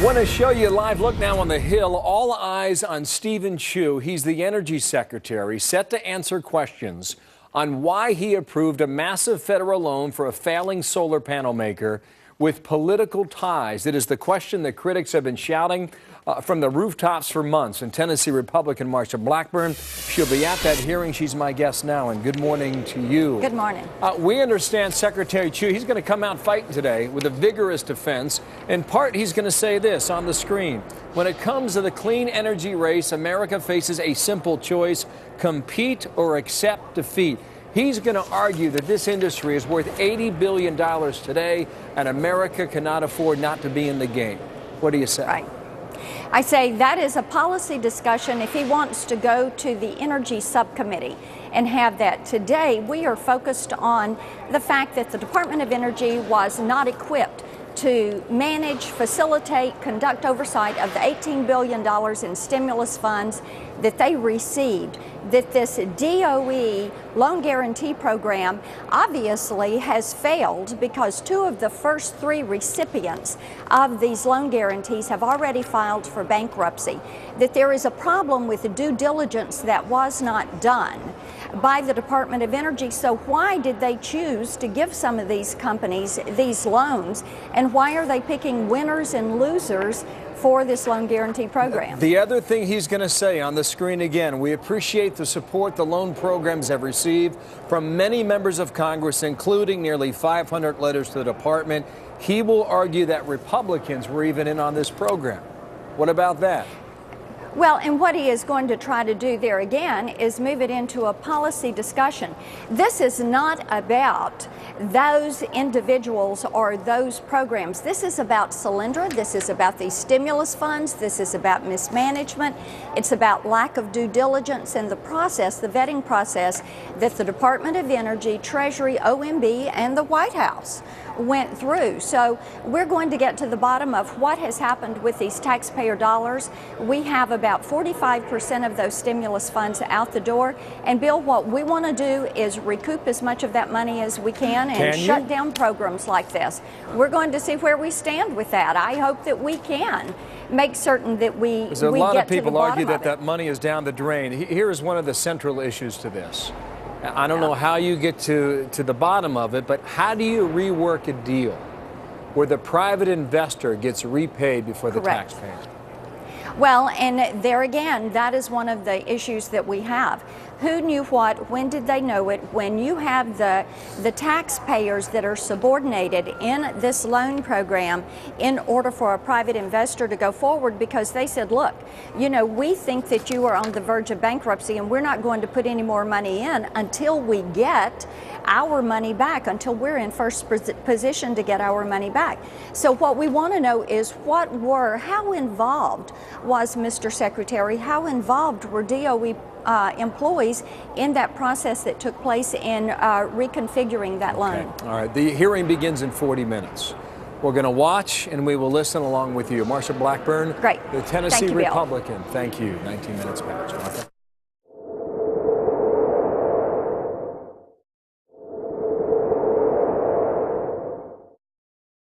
Want to show you a live look now on the Hill. All eyes on Secretary Chu. He's the Energy Secretary, set to answer questions on why he approved a massive federal loan for a failing solar panel maker with political ties. It is the question that critics have been shouting from the rooftops for months. And Tennessee Republican Marsha Blackburn, she'll be at that hearing. She's my guest now. And good morning to you. Good morning. We understand Secretary Chu, he's going to come out fighting today with a vigorous defense. In part, he's going to say this on the screen. When it comes to the clean energy race, America faces a simple choice: compete or accept defeat. He's going to argue that this industry is worth $80 billion today, and America cannot afford not to be in the game. What do you say? Right. I say that is a policy discussion if he wants to go to the Energy Subcommittee and have that. Today, we are focused on the fact that the Department of Energy was not equipped to manage, facilitate, conduct oversight of the $18 billion in stimulus funds that they received, that this DOE Loan Guarantee Program obviously has failed because two of the first three recipients of these loan guarantees have already filed for bankruptcy, that there is a problem with the due diligence that was not done by the Department of Energy. So why did they choose to give some of these companies these loans, and why are they picking winners and losers for this loan guarantee program? The other thing he's going to say on the screen again: we appreciate the support the loan programs have received from many members of Congress, including nearly 500 letters to the department. He will argue that Republicans were even in on this program. What about that? Well, and what he is going to try to do there again is move it into a policy discussion. This is not about those individuals or those programs. This is about Solyndra. This is about these stimulus funds. This is about mismanagement. It's about lack of due diligence in the process, the vetting process that the Department of Energy, Treasury, OMB, and the White House went through. So we're going to get to the bottom of what has happened with these taxpayer dollars. We have about 45% of those stimulus funds out the door. And Bill, what we want to do is recoup as much of that money as we can and shut down programs like this. We're going to see where we stand with that. I hope that we can make certain that we get to the bottom of it. A lot of people argue that that money is down the drain. Here is one of the central issues to this. I don't know how you get to the bottom of it, but how do you rework a deal where the private investor gets repaid before the taxpayer? Well, and there again, that is one of the issues that we have. Who knew what? When did they know it? When you have the taxpayers that are subordinated in this loan program in order for a private investor to go forward, because they said, look, you know, we think that you are on the verge of bankruptcy and we're not going to put any more money in until we get our money back, until we're in first position to get our money back. So what we want to know is how involved was Mr. Secretary, how involved were DOE employees in that process that took place in reconfiguring that loan. All right, the hearing begins in 40 minutes. We're going to watch and we will listen along with you. Marsha Blackburn, Great. the Tennessee Thank you, Republican. Thank you. 19 minutes back.